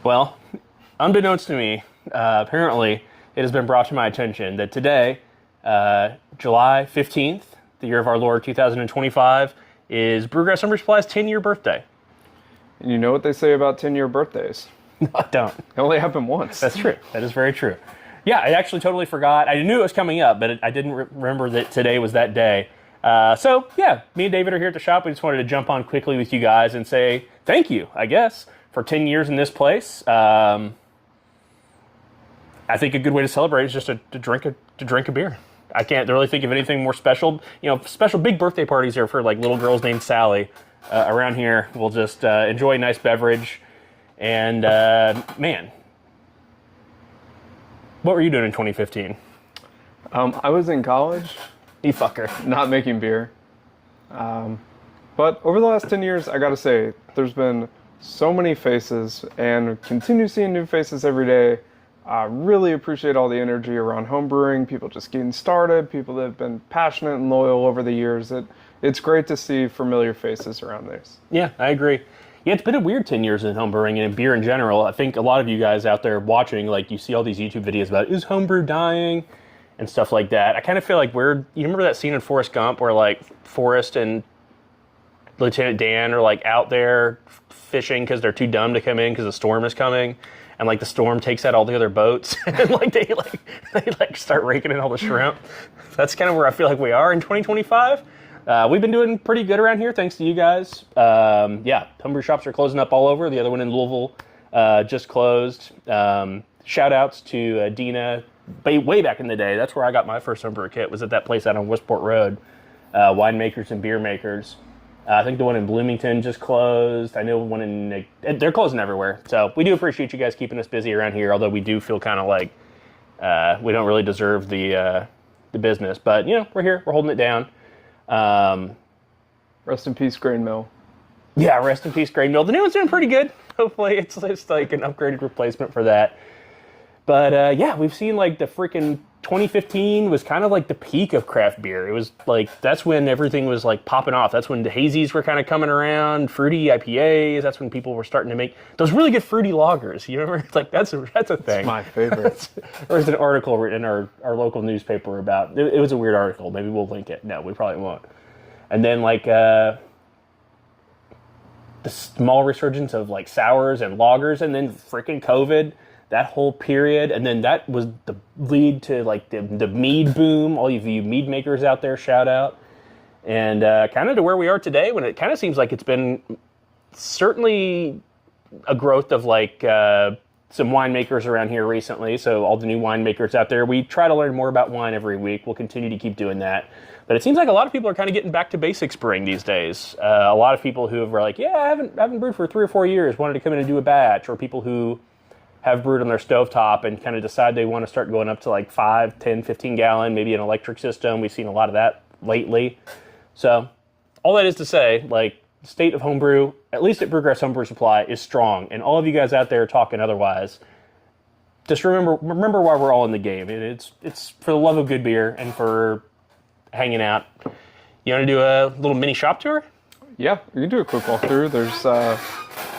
Well, unbeknownst to me, apparently it has been brought to my attention that today, July 15th, the year of our Lord 2025, is Brewgrass Homebrew Supply's 10-year birthday. And you know what they say about 10-year birthdays? No, I don't. It only happened once. That's true. That is very true. Yeah, I actually totally forgot. I knew it was coming up, but I didn't remember that today was that day. So, yeah, me and David are here at the shop. We just wanted to jump on quickly with you guys and say thank you, I guess, for 10 years in this place. I think a good way to celebrate is just to drink a beer. I can't really think of anything more special. You know, special big birthday parties are for like little girls named Sally. Around here, we'll just enjoy a nice beverage. And man, what were you doing in 2015? I was in college. You fucker. Not making beer. But over the last 10 years, I gotta say, there's been so many faces and continue seeing new faces every day. I really appreciate all the energy around homebrewing, people just getting started, people that have been passionate and loyal over the years. It's great to see familiar faces around this. Yeah, I agree. Yeah, it's been a weird 10 years in homebrewing and in beer in general. I think a lot of you guys out there watching, like, you see all these YouTube videos about, is homebrew dying? And stuff like that. I kind of feel like you remember that scene in Forrest Gump where, like, Forrest and Lieutenant Dan are, like, out there fishing because they're too dumb to come in because the storm is coming. And, like, the storm takes out all the other boats. And, like, they start raking in all the shrimp. That's kind of where I feel like we are in 2025. We've been doing pretty good around here, thanks to you guys. Yeah, homebrew shops are closing up all over. The other one in Louisville just closed. Shout outs to Dina. Way back in the day, that's where I got my first homebrew kit, was at that place out on Westport Road. Winemakers and beer makers. I think the one in Bloomington just closed. I know one they're closing everywhere. So we do appreciate you guys keeping us busy around here, although we do feel kind of like we don't really deserve the business. But, you know, we're here. We're holding it down. Rest in peace, Grain Mill. Yeah, rest in peace, Grain Mill. The new one's doing pretty good. Hopefully it's like an upgraded replacement for that. But yeah, we've seen like the freaking 2015 was kind of like the peak of craft beer. It was like, that's when everything was like popping off. That's when the hazies were kind of coming around, fruity IPAs. That's when people were starting to make those really good fruity lagers. You remember? It's like, that's a thing. It's my favorite. There's an article written in our local newspaper about, it was a weird article. Maybe we'll link it. No, we probably won't. And then like the small resurgence of like sours and lagers, and then freaking COVID. That whole period, and then that was the lead to like the mead boom. All of you mead makers out there, shout out. And kind of to where we are today, when it kind of seems like it's been certainly a growth of like some winemakers around here recently. So all the new winemakers out there, we try to learn more about wine every week. We'll continue to keep doing that. But it seems like a lot of people are kind of getting back to basics brewing these days. A lot of people who are like, yeah, I haven't brewed for 3 or 4 years, wanted to come in and do a batch, or people who have brewed on their stovetop and kind of decide they want to start going up to like 5, 10, 15 gallon, maybe an electric system. We've seen a lot of that lately. So all that is to say, like, State of Homebrew, at least at Brewgrass Homebrew Supply, is strong. And all of you guys out there talking otherwise, just remember why we're all in the game. It's for the love of good beer and for hanging out. You want to do a little mini shop tour? Yeah, we can do a quick walkthrough. There's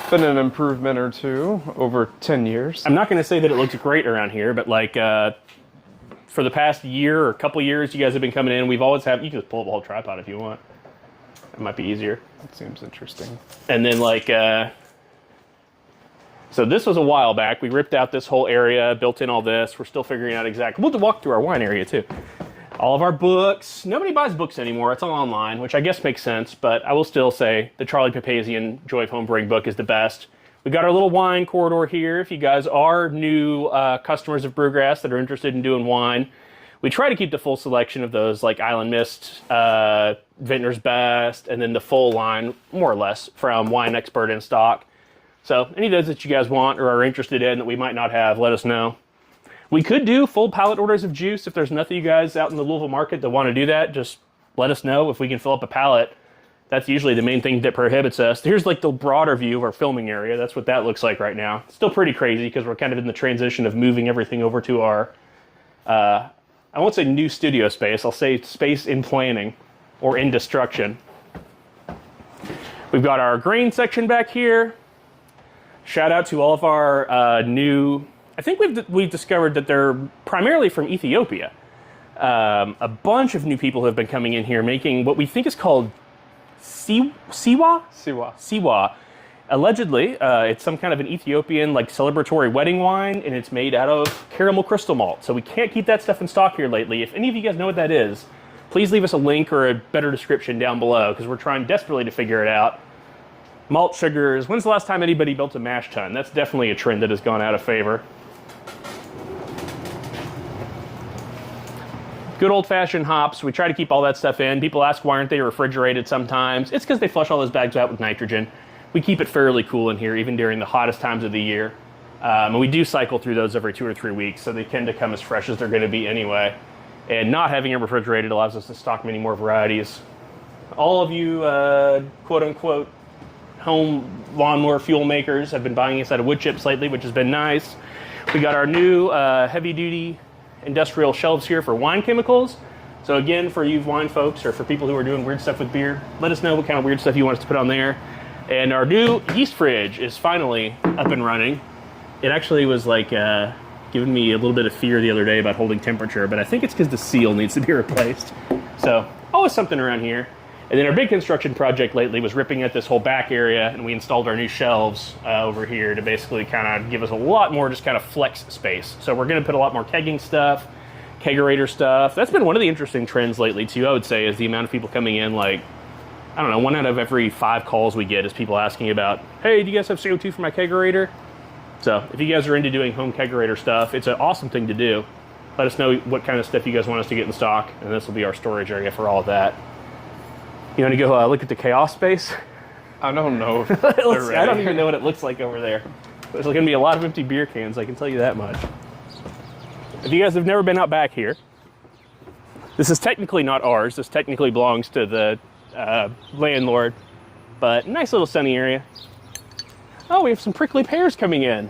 been an improvement or two over 10 years. I'm not going to say that it looks great around here, but like for the past year or couple years, you guys have been coming in. We've always had, you can just pull up a whole tripod if you want. It might be easier. That seems interesting. And then like, so this was a while back. We ripped out this whole area, built in all this. We're still figuring out exactly. We'll walk through our wine area too. All of our books. Nobody buys books anymore. It's all online, which I guess makes sense. But I will still say the Charlie Papazian Joy of Homebrewing book is the best. We got our little wine corridor here. If you guys are new customers of Brewgrass that are interested in doing wine, we try to keep the full selection of those, like Island Mist, Vintner's Best, and then the full line, more or less, from Wine Expert in stock. So any of those that you guys want or are interested in that we might not have, let us know. We could do full pallet orders of juice. If there's nothing you guys out in the Louisville market that want to do that, just let us know if we can fill up a pallet. That's usually the main thing that prohibits us. Here's like the broader view of our filming area. That's what that looks like right now. Still pretty crazy because we're kind of in the transition of moving everything over to our, I won't say new studio space. I'll say space in planning or in destruction. We've got our grain section back here. Shout out to all of our new. I think we've discovered that they're primarily from Ethiopia. A bunch of new people have been coming in here making what we think is called siwa. Siwa. Allegedly, it's some kind of an Ethiopian like celebratory wedding wine, and it's made out of caramel crystal malt. So we can't keep that stuff in stock here lately. If any of you guys know what that is, please leave us a link or a better description down below, because we're trying desperately to figure it out. Malt sugars. When's the last time anybody built a mash tun? That's definitely a trend that has gone out of favor. Good old-fashioned hops. We try to keep all that stuff in. People ask why aren't they refrigerated sometimes. It's because they flush all those bags out with nitrogen. We keep it fairly cool in here, even during the hottest times of the year. And we do cycle through those every 2 or 3 weeks, so they tend to come as fresh as they're going to be anyway. And not having it refrigerated allows us to stock many more varieties. All of you quote-unquote home lawnmower fuel makers have been buying us out of wood chips lately, which has been nice. We got our new heavy-duty industrial shelves here for wine chemicals. So again, for you wine folks or for people who are doing weird stuff with beer, let us know what kind of weird stuff you want us to put on there. And our new yeast fridge is finally up and running. It actually was like giving me a little bit of fear the other day about holding temperature, but I think it's because the seal needs to be replaced. So always something around here. And then our big construction project lately was ripping at this whole back area, and we installed our new shelves over here to basically kind of give us a lot more just kind of flex space. So we're going to put a lot more kegging stuff, kegerator stuff. That's been one of the interesting trends lately too, I would say, is the amount of people coming in. Like, I don't know, 1 out of every 5 calls we get is people asking about, hey, do you guys have CO2 for my kegerator? So if you guys are into doing home kegerator stuff, it's an awesome thing to do. Let us know what kind of stuff you guys want us to get in stock, and this will be our storage area for all of that. You want to go look at the chaos space? I don't know. I don't even know what it looks like over there. There's going to be a lot of empty beer cans, I can tell you that much. If you guys have never been out back here, this is technically not ours. This technically belongs to the landlord, but nice little sunny area. Oh, we have some prickly pears coming in.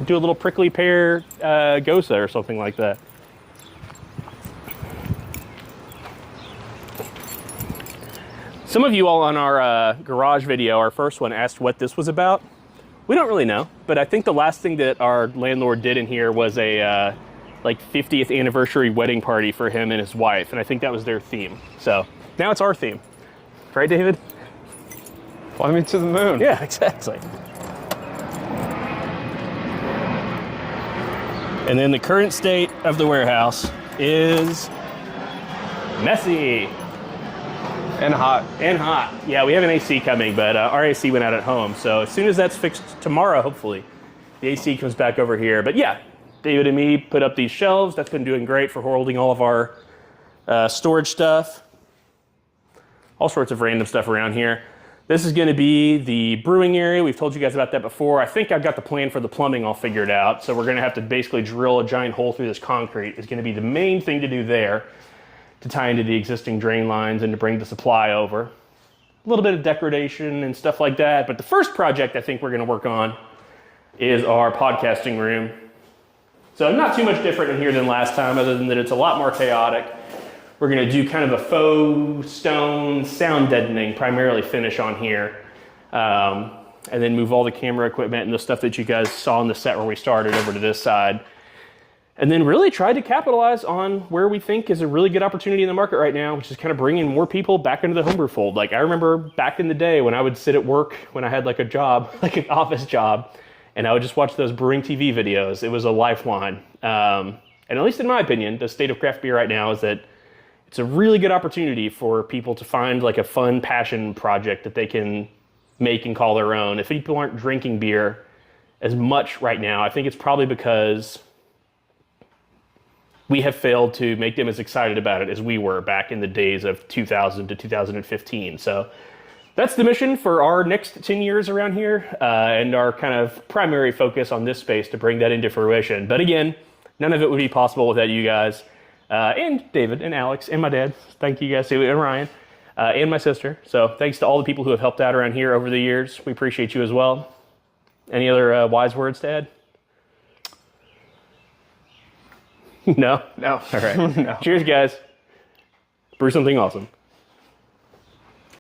Do a little prickly pear gosa or something like that. Some of you all on our garage video, our first one, asked what this was about. We don't really know, but I think the last thing that our landlord did in here was a like 50th anniversary wedding party for him and his wife, and I think that was their theme. So now it's our theme. Right, David? Fly me to the moon. Yeah, exactly. And then the current state of the warehouse is messy. And hot. And hot. Yeah, we have an AC coming, but our AC went out at home. So as soon as that's fixed tomorrow, hopefully, the AC comes back over here. But yeah, David and me put up these shelves. That's been doing great for holding all of our storage stuff. All sorts of random stuff around here. This is going to be the brewing area. We've told you guys about that before. I think I've got the plan for the plumbing all figured out. So we're going to have to basically drill a giant hole through this concrete. It's going to be the main thing to do there, to tie into the existing drain lines and to bring the supply over. A little bit of degradation and stuff like that. But the first project I think we're going to work on is our podcasting room. So not too much different in here than last time, other than that it's a lot more chaotic. We're going to do kind of a faux stone sound deadening, primarily finish on here. And then move all the camera equipment and the stuff that you guys saw on the set where we started over to this side. And then really try to capitalize on where we think is a really good opportunity in the market right now, which is kind of bringing more people back into the homebrew fold. Like I remember back in the day when I would sit at work, when I had like a job, like an office job, and I would just watch those brewing TV videos. It was a lifeline. And at least in my opinion, the state of craft beer right now is that it's a really good opportunity for people to find like a fun passion project that they can make and call their own. If people aren't drinking beer as much right now, I think it's probably because we have failed to make them as excited about it as we were back in the days of 2000 to 2015. So that's the mission for our next 10 years around here, and our kind of primary focus on this space to bring that into fruition. But again, none of it would be possible without you guys, and David and Alex and my dad. Thank you guys, and Ryan, and my sister. So thanks to all the people who have helped out around here over the years. We appreciate you as well. Any other wise words to add? No? No. All right. No. Cheers, guys. Brew something awesome.